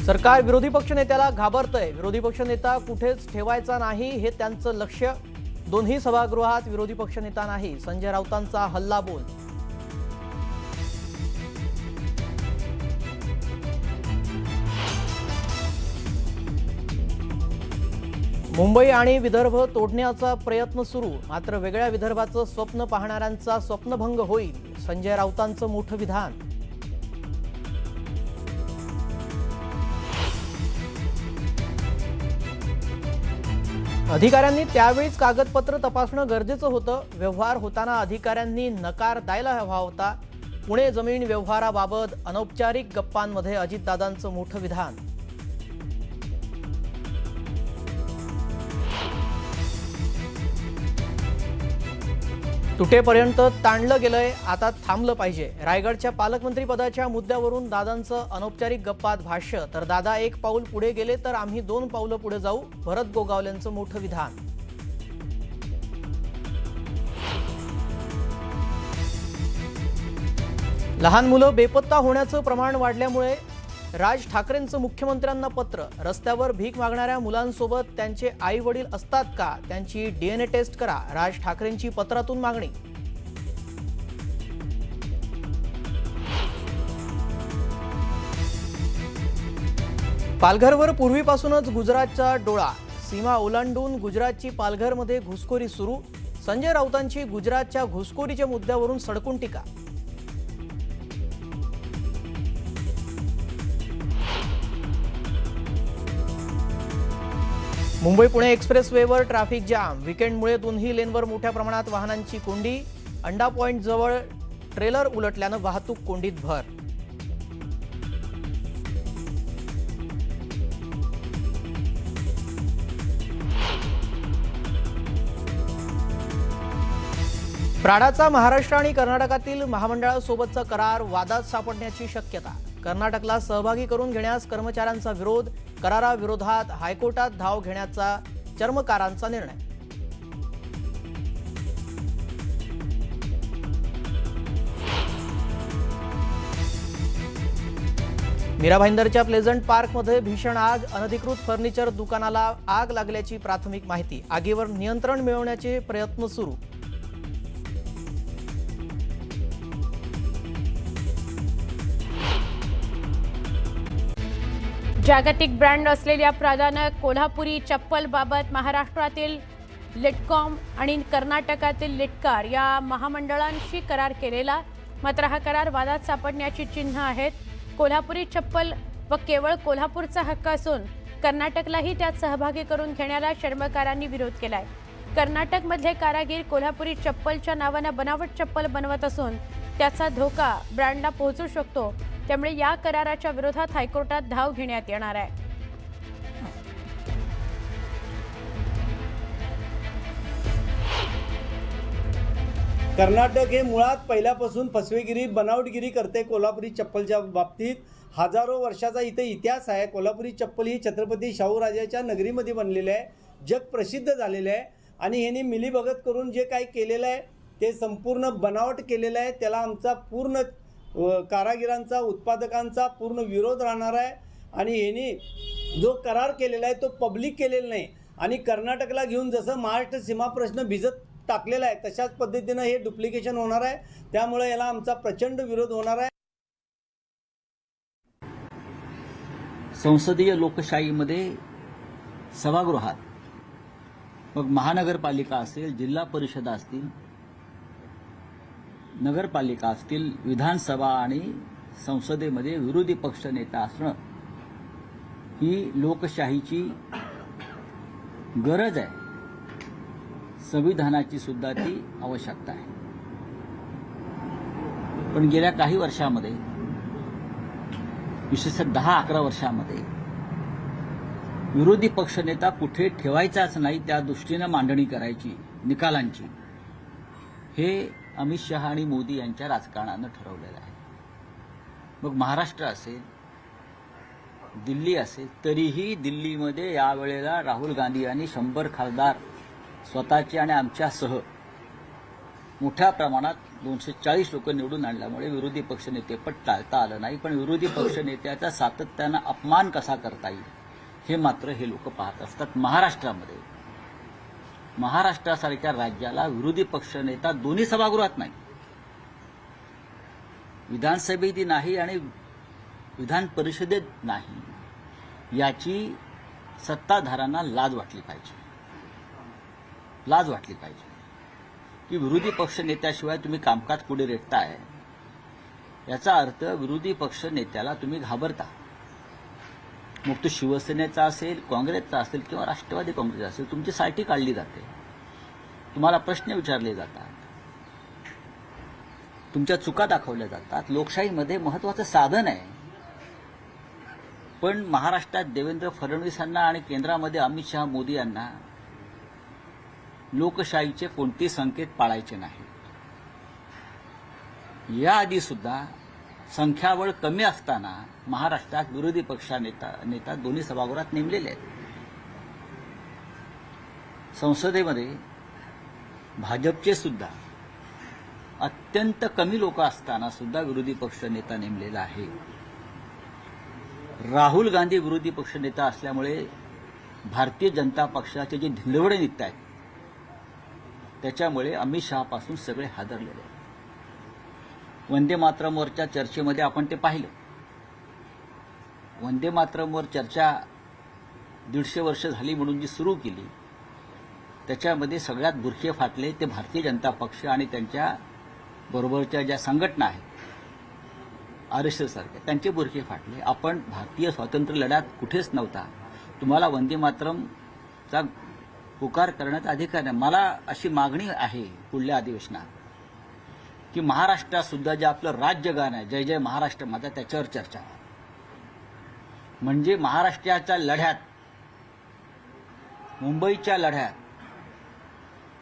सरकार विरोधी पक्षनेत्याला घाबरतंय। विरोधी पक्षनेता कुठेच ठेवायचा नाही हे त्यांचं लक्ष्य। दोन्ही सभागृहात विरोधी पक्षनेता नाही, संजय राऊतांचा हल्लाबोल। मुंबई आणि विदर्भ तोडण्याचा प्रयत्न सुरू, मात्र वेगळ्या विदर्भाचं स्वप्न पाहणाऱ्यांचा स्वप्नभंग होईल, संजय राऊतांचं मोठं विधान। अधिकाऱ्यांनी त्यावेळीच कागदपत्र तपासणं गरजेचं होतं। व्यवहार होताना अधिकाऱ्यांनी नकार द्यायला हवा होता। पुणे जमीन व्यवहाराबाबत अनौपचारिक गप्पांमध्ये अजितदादांचं मोठं विधान। तुटेपर्यंत ताणलं गेलंय, आता थांबलं पाहिजे। रायगडच्या पालकमंत्री पदाच्या मुद्द्यावरून दादांचं अनौपचारिक गप्पात भाष्य। तर दादा एक पाऊल पुढे गेले तर आम्ही 2 पावलं पुढे जाऊ, भरत गोगावलेंचं मोठं विधान। लहान मुलं बेपत्ता होण्याचं प्रमाण वाढल्यामुळे राज ठाकरेंचं मुख्यमंत्र्यांना पत्र। रस्त्यावर भीक मागणाऱ्या मुलांसोबत त्यांचे आई वडील असतात का, त्यांची DNA टेस्ट करा, राज ठाकरेंची पत्रातून मागणी। पालघरवर पूर्वीपासूनच गुजरातचा डोळा। सीमा ओलांडून गुजरातची पालघरमध्ये घुसखोरी सुरू। संजय राऊतांची गुजरातच्या घुसखोरीच्या मुद्द्यावरून सडकून टीका। मुंबई पुणे एक्सप्रेसवेवर ट्रॅफिक जाम। वीकेंडमुळे दोन्ही लेनवर मोठ्या प्रमाणात वाहनांची कोंडी। अंडा पॉइंट जवळ ट्रेलर उलटल्यानं वाहतूक कोंडीत भर। प्राडाचा महाराष्ट्र आणि कर्नाटकातील महामंडळासोबतचा करार वादात सापडण्याची शक्यता। कर्नाटकला सहभागी करून घेण्यास कर्मचाऱ्यांचा विरोध। कराराविरोधात हायकोर्टात धाव घेण्याचा चर्मकारांचा निर्णय। मीरा भाईंदरच्या प्लेझंट पार्कमध्ये भीषण आग। अनधिकृत फर्निचर दुकानाला आग लागल्याची प्राथमिक माहिती। आगीवर नियंत्रण मिळवण्याचे प्रयत्न सुरू। जागतिक ब्रँड असलेल्या प्रादानं कोल्हापुरी चप्पल बाबत महाराष्ट्रातील लिटकॉम आणि कर्नाटकातील लिटकार या महामंडळांशी करार केलेला, मात्र हा करार वादात सापडण्याची चिन्ह आहेत। कोल्हापुरी चप्पल व केवळ कोल्हापूरचा हक्क असून कर्नाटकलाही त्यात सहभागी करून घेण्याला चर्मकारांनी विरोध केलाय। कर्नाटकमधले कारागीर कोल्हापुरी चप्पलच्या नावानं बनावट चप्पल बनवत असून त्याचा धोका ब्रँडला पोहोचू शकतो, त्यामुळे या कराराच्या विरोधात हायकोर्टात धाव घेण्यात येणार आहे। कर्नाटक हे मुळात पहिल्यापासून फसवेगिरी बनावटगिरी करते कोल्हापुरी चप्पलच्या बाबतीत। हजारो वर्षाचा इथे इतिहास आहे। कोल्हापुरी चप्पल ही छत्रपती शाहूराजाच्या नगरीमध्ये बनलेली आहे, जग प्रसिद्ध झालेलं आहे। आणि ह्यांनी मिलीभगत करून जे काही केलेलं आहे ते संपूर्ण बनावट केलेलं आहे। त्याला आमचा पूर्ण कारागिरांचा उत्पादकांचा पूर्ण विरोध राहणार आहे। आणि ह्यांनी जो करार केलेला आहे तो पब्लिक केलेला नाही। आणि कर्नाटकला घेऊन जसं महाराष्ट्र सीमा प्रश्न भिजत टाकलेला आहे तशाच पद्धतीनं हे डुप्लिकेशन होणार आहे। त्यामुळे याला आमचा प्रचंड विरोध होणार आहे। संसदीय लोकशाहीमध्ये सभागृहात मग महानगरपालिका असेल, जिल्हा परिषदा असतील, नगरपालिका असतील, विधानसभा आणि संसदेमध्ये विरोधी पक्षनेता असणं ही लोकशाहीची गरज आहे। संविधानाची सुद्धा ती आवश्यकता आहे। पण गेल्या काही वर्षामध्ये, विशेषतः 10-11 वर्षामध्ये विरोधी पक्षनेता कुठे ठेवायचाच नाही त्या दृष्टीनं मांडणी करायची निकालांची, हे अमित शहा आणि मोदी यांच्या राजकारणानं ठरवलेलं आहे। मग महाराष्ट्र असेल, दिल्ली असेल, तरीही दिल्लीमध्ये यावेळेला राहुल गांधी यांनी 100 खासदार स्वतःचे आणि आमच्यासह मोठ्या प्रमाणात 240 लोक निवडून आणल्यामुळे विरोधी पक्षनेतेपद टाळता आलं नाही. पण विरोधी पक्षनेत्याचा सातत्यानं अपमान कसा करता येईल हे मात्र हे लोक पाहत असतात. महाराष्ट्रासारख्या राज्याला विरोधी पक्षनेता दोन्ही सभागृहात नाही, विधानसभेतही नाही आणि विधान परिषदेत नाही, याची सत्ताधाऱ्यांना लाज वाटली पाहिजे. की विरोधी पक्ष नेत्याशिवाय तुम्ही कामकाज पुढे रेटताय, याचा अर्थ विरोधी पक्ष नेत्याला तुम्ही घाबरता. मग तो शिवसेनेचा असेल, काँग्रेसचा असेल किंवा राष्ट्रवादी काँग्रेस असेल, तुमची सायटी काढली जाते, तुम्हाला प्रश्न विचारले जातात, तुमच्या चुका दाखवल्या जातात. लोकशाहीमध्ये महत्वाचं साधन आहे. पण महाराष्ट्रात देवेंद्र फडणवीसांना आणि केंद्रामध्ये अमित शहा मोदी यांना लोकशाहीचे कोणते संकेत पाळायचे नाहीत. याआधी सुद्धा संख्याबळ कमी असताना महाराष्ट्रात विरोधी पक्षनेता दोन्ही सभागृहात नेमलेले आहेत. संसदेमध्ये भाजपचे सुद्धा अत्यंत कमी लोक असताना सुद्धा विरोधी पक्षनेता नेमलेला आहे. राहुल गांधी विरोधी पक्षनेता असल्यामुळे भारतीय जनता पक्षाचे जे धिंडवडे निघत आहेत त्याच्यामुळे अमित शहापासून सगळे हादरलेले आहेत. वंदे मातरमवरच्या चर्चेमध्ये आपण ते पाहिलं. वंदे मातरमवर चर्चा 150 वर्ष झाली म्हणून जी सुरू केली त्याच्यामध्ये सगळ्यात बुरखे फाटले ते भारतीय जनता पक्ष आणि त्यांच्या बरोबरच्या ज्या संघटना आहेत RSS सारख्या, त्यांचे बुरखे फाटले. आपण भारतीय स्वातंत्र्य लढ्यात कुठेच नव्हता, तुम्हाला वंदे मातरमचा पुकार करण्याचा अधिकार नाही. मला अशी मागणी आहे पुढल्या अधिवेशनात की महाराष्ट्रात सुद्धा जे आपलं राज्यगान आहे जय जय महाराष्ट्र माझा, त्याच्यावर चर्चा. म्हणजे महाराष्ट्राच्या लढ्यात, मुंबईच्या लढ्यात,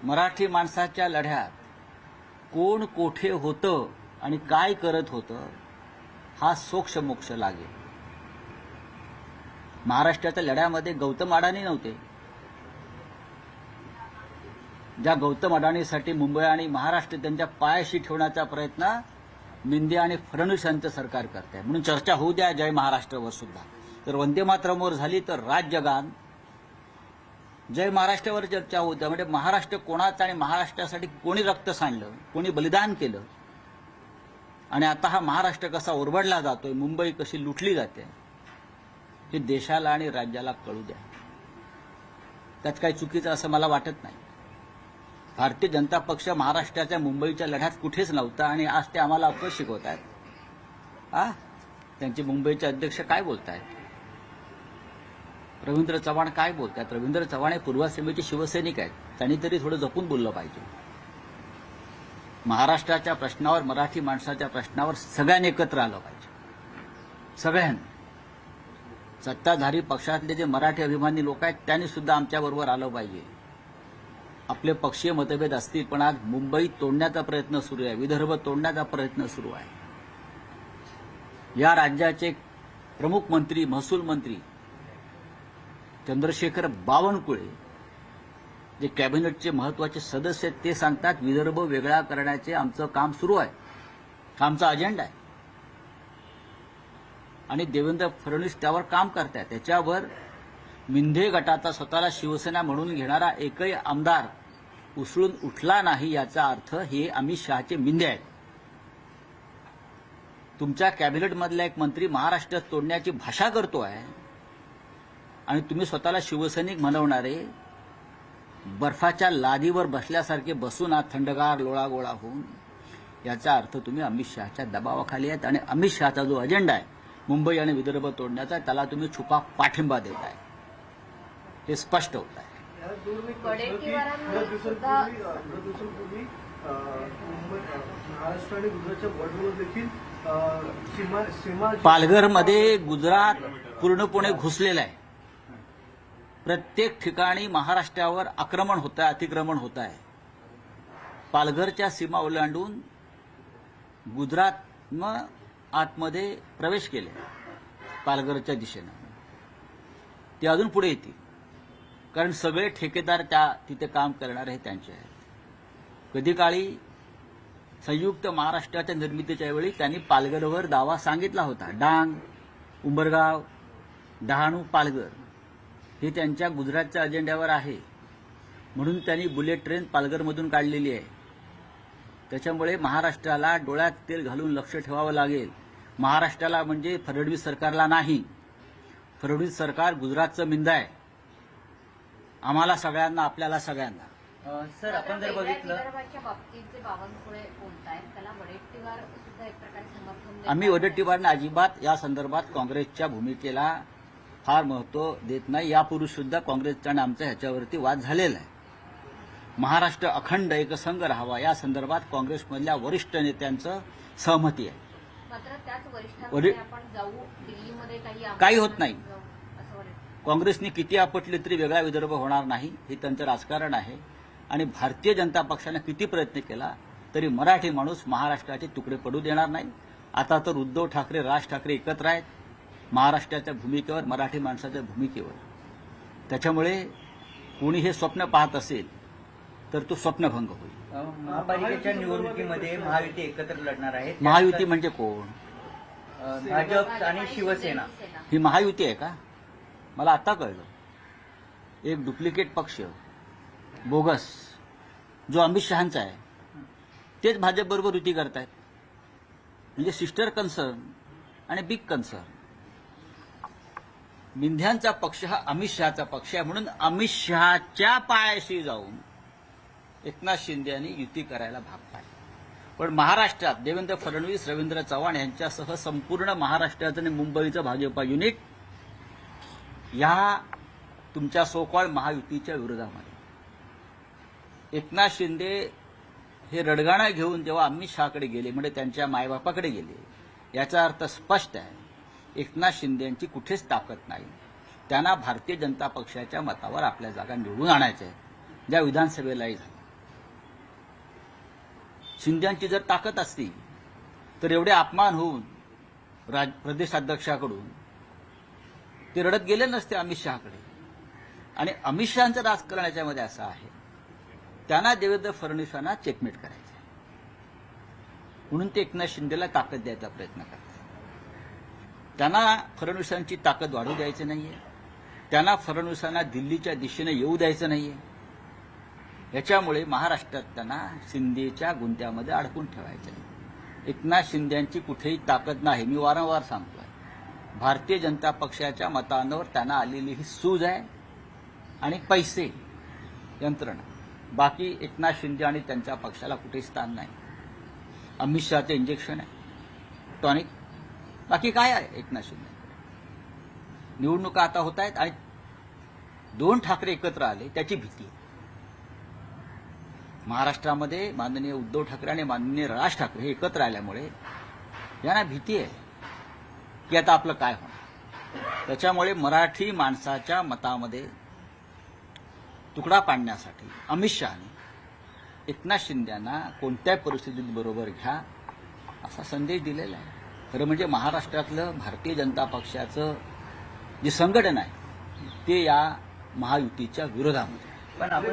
मराठी माणसाच्या लढ्यात कोण कोठे होतं आणि काय करत होतं हा सोक्षमोक्ष लागेल. महाराष्ट्राच्या लढ्यामध्ये गौतम अडाणी नव्हते. ज्या गौतम अडाणीसाठी मुंबई आणि महाराष्ट्र त्यांच्या पायाशी ठेवण्याचा प्रयत्न मिंदे आणि फडणवीस यांचं सरकार करते. म्हणून चर्चा होऊ द्या जय महाराष्ट्रावर सुद्धा. तर वंदे मातरमवर झाली तर राज्यगान, जय महाराष्ट्रावर चर्चा होऊ द्या. म्हणजे महाराष्ट्र कोणाचा आणि महाराष्ट्रासाठी कोणी रक्त सांडलं, कोणी बलिदान केलं आणि आता हा महाराष्ट्र कसा ओरबडला जातोय, मुंबई कशी लुटली जाते, हे देशाला आणि राज्याला कळू द्या. त्यात काही चुकीचं असं मला वाटत नाही. भारतीय जनता पक्ष महाराष्ट्राच्या मुंबईच्या लढ्यात कुठेच नव्हता आणि आज ते आम्हाला अपयश शिकवत आहेत. त्यांचे मुंबईचे अध्यक्ष काय बोलतायत, रवींद्र चव्हाण काय बोलतायत. रवींद्र चव्हाण हे पूर्वासीमेचे शिवसैनिक आहेत, त्यांनी तरी थोडं जपून बोललं पाहिजे. महाराष्ट्राच्या प्रश्नावर, मराठी माणसाच्या प्रश्नावर सगळ्यांनी एकत्र आलं पाहिजे. सगळ्यांनी, सत्ताधारी पक्षातले जे मराठी अभिमानी लोक आहेत त्यांनी सुद्धा आमच्याबरोबर आलं पाहिजे. आपले पक्षीय मतभेद असतील पण आज मुंबई तोडण्याचा प्रयत्न सुरू आहे, विदर्भ तोडण्याचा प्रयत्न सुरू आहे. या राज्याचे प्रमुख मंत्री, महसूल मंत्री चंद्रशेखर बावनकुळे, जे कॅबिनेटचे महत्वाचे सदस्य आहेत, ते सांगतात विदर्भ वेगळा करण्याचे आमचं काम सुरू आहे, आमचा अजेंडा आहे. आणि देवेंद्र फडणवीस त्यावर काम करतायत. त्याच्यावर मिंधे गटाचा स्वतःला शिवसेना म्हणून घेणारा एकही आमदार उसळून उठला नाही. याचा अर्थ हे अमित शहाचे मिंधे आहेत. तुमच्या कॅबिनेटमधला एक मंत्री महाराष्ट्र तोडण्याची भाषा करतोय आणि तुम्ही स्वतःला शिवसैनिक म्हणवणारे बर्फाच्या लादीवर बसल्यासारखे बसून आज थंडगार लोळागोळा होऊन, याचा अर्थ तुम्ही अमित शहाच्या दबावाखाली आहेत आणि अमित शहाचा जो अजेंडा आहे मुंबई आणि विदर्भ तोडण्याचा, त्याला तुम्ही छुपा पाठिंबा देत आहे. हे स्पष्ट होत आहे. महाराष्ट्र आणि गुजरातच्या बॉर्डरवर देखील पालघरमध्ये गुजरात पूर्णपणे घुसलेलं आहे. प्रत्येक ठिकाणी महाराष्ट्रावर आक्रमण होत आहे, अतिक्रमण होत आहे. पालघरच्या सीमा ओलांडून गुजरातनं आतमध्ये प्रवेश केले पालघरच्या दिशेनं. ते अजून पुढे येतील कारण सगळे ठेकेदार तिथे काम करणारे हे त्यांचे आहेत. कधी काळी संयुक्त महाराष्ट्राच्या निर्मितीच्या वेळी त्यांनी पालघरवर दावा सांगितला होता. डांग, उंबरगाव, डहाणू, पालघर हे त्यांच्या गुजरातच्या अजेंड्यावर आहे. म्हणून त्यांनी बुलेट ट्रेन पालघरमधून काढलेली आहे. त्याच्यामुळे महाराष्ट्राला डोळ्यात तेल घालून लक्ष ठेवावं लागेल. महाराष्ट्राला म्हणजे फडणवीस सरकारला नाही. फडणवीस सरकार गुजरातचं मिंद आहे. आम्हाला सगळ्यांना, आपल्याला सगळ्यांना. सर, आपण जर बघितलं, विदर्भाच्या बाबतीत जे बावनकुळे बोलतायत त्याला वडेट्टीवार सुद्धा एक प्रकारे समर्थन देत आम्ही वडेट्टीवारांना अजिबात या संदर्भात काँग्रेसच्या भूमिकेला फार महत्व देत नाही. यापूर्वी सुद्धा काँग्रेसचा आणि आमचा ह्याच्यावरती वाद झालेला आहे. महाराष्ट्र अखंड एकसंघ राहावा या संदर्भात काँग्रेसमधल्या वरिष्ठ नेत्यांचं सहमती आहे. मात्र त्याच वरिष्ठांकडे आपण जाऊ, दिल्लीमध्ये काही होत नाही. असं वाटतं. काँग्रेसने किती आपटली तरी वेगळा विदर्भ होणार नाही. हे त्यांचं राजकारण आहे. आणि भारतीय जनता पक्षाने किती प्रयत्न केला तरी मराठी माणूस महाराष्ट्राचे तुकडे पडू देणार नाही. आता तर उद्धव ठाकरे, राज ठाकरे एकत्र आहेत महाराष्ट्राच्या भूमिकेवर, मराठी माणसाच्या भूमिकेवर. त्याच्यामुळे कोणी हे स्वप्न पाहत असेल तर तो स्वप्नभंग होईल. महापालिकेच्या निवडणुकीमध्ये महायुती एकत्र लढणार आहे. महायुती म्हणजे कोण? भाजप आणि शिवसेना. ही महायुती आहे का? मला आता कळलं. एक डुप्लिकेट पक्ष, बोगस, जो अमित शहांचा आहे, तेच भाजपबरोबर युती करतायत. म्हणजे सिस्टर कन्सर्न आणि बिग कन्सर्न. मिंध्यांचा पक्ष हा अमित शहाचा पक्ष आहे. म्हणून अमित शहाच्या पायाशी जाऊन एकनाथ शिंदे यांनी युती करायला भाग पाडले. पण महाराष्ट्रात देवेंद्र फडणवीस, रवींद्र चव्हाण यांच्यासह संपूर्ण महाराष्ट्राचं आणि मुंबईचं भाजपा युनिट या तुमच्या सोकॉल्ड महायुतीच्या विरोधामध्ये. एकनाथ शिंदे हे रडगाणं घेऊन जेव्हा अमित शहाकडे गेले, म्हणजे त्यांच्या मायबापाकडे गेले, याचा अर्थ स्पष्ट आहे. एकनाथ शिंदे यांची कुठेच ताकद नाही. त्यांना भारतीय जनता पक्षाच्या मतावर आपल्या जागा निवडून आणायच्या आहेत, ज्या विधानसभेलाही झाल्या. शिंदेची जर ताकद असती तर एवढे अपमान होऊन प्रदेशाध्यक्षाकडून ते रडत गेले नसते अमित शहाकडे. आणि अमित शहांचं राजकारण याच्यामध्ये असं आहे, त्यांना देवेंद्र फडणवीसांना चेकमेट करायचं आहे. म्हणून ते एकनाथ शिंदेला ताकद द्यायचा प्रयत्न करतात. त्यांना फडणवीसांची ताकद वाढू द्यायची नाहीये. त्यांना फडणवीसांना दिल्लीच्या दिशेने येऊ द्यायचं नाहीये. याच्यामुळे महाराष्ट्रात त्यांना शिंदेच्या गुंत्यामध्ये अडकून ठेवायचं आहे. एकनाथ शिंदेची कुठेही ताकद नाही. मी वारंवार सांगतोय, भारतीय जनता पक्षाच्या मतांवर त्यांना आलेली ही सूज आहे आणि पैसे, यंत्रणा. बाकी एकनाथ शिंदे आणि त्यांच्या पक्षाला कुठेही स्थान नाही. अमित शहाचे इंजेक्शन आहे, टॉनिक. बाकी काय आहे एकनाथ शिंदे? निवडणुका आता होत आहेत आणि 2 ठाकरे एकत्र आले त्याची भीती आहे. महाराष्ट्रामध्ये माननीय उद्धव ठाकरे आणि माननीय राज ठाकरे हे एकत्र आल्यामुळे यांना भीती आहे की आता आपलं काय होणार. त्याच्यामुळे मराठी माणसाच्या मतामध्ये तुकडा पाडण्यासाठी अमित शहाने एकनाथ शिंदेंना कोणत्याही परिस्थितीत बरोबर घ्या असा संदेश दिलेला आहे. खरं म्हणजे महाराष्ट्रातलं भारतीय जनता पक्षाचं जे संघटन आहे ते या महायुतीच्या विरोधामध्ये. पण आपण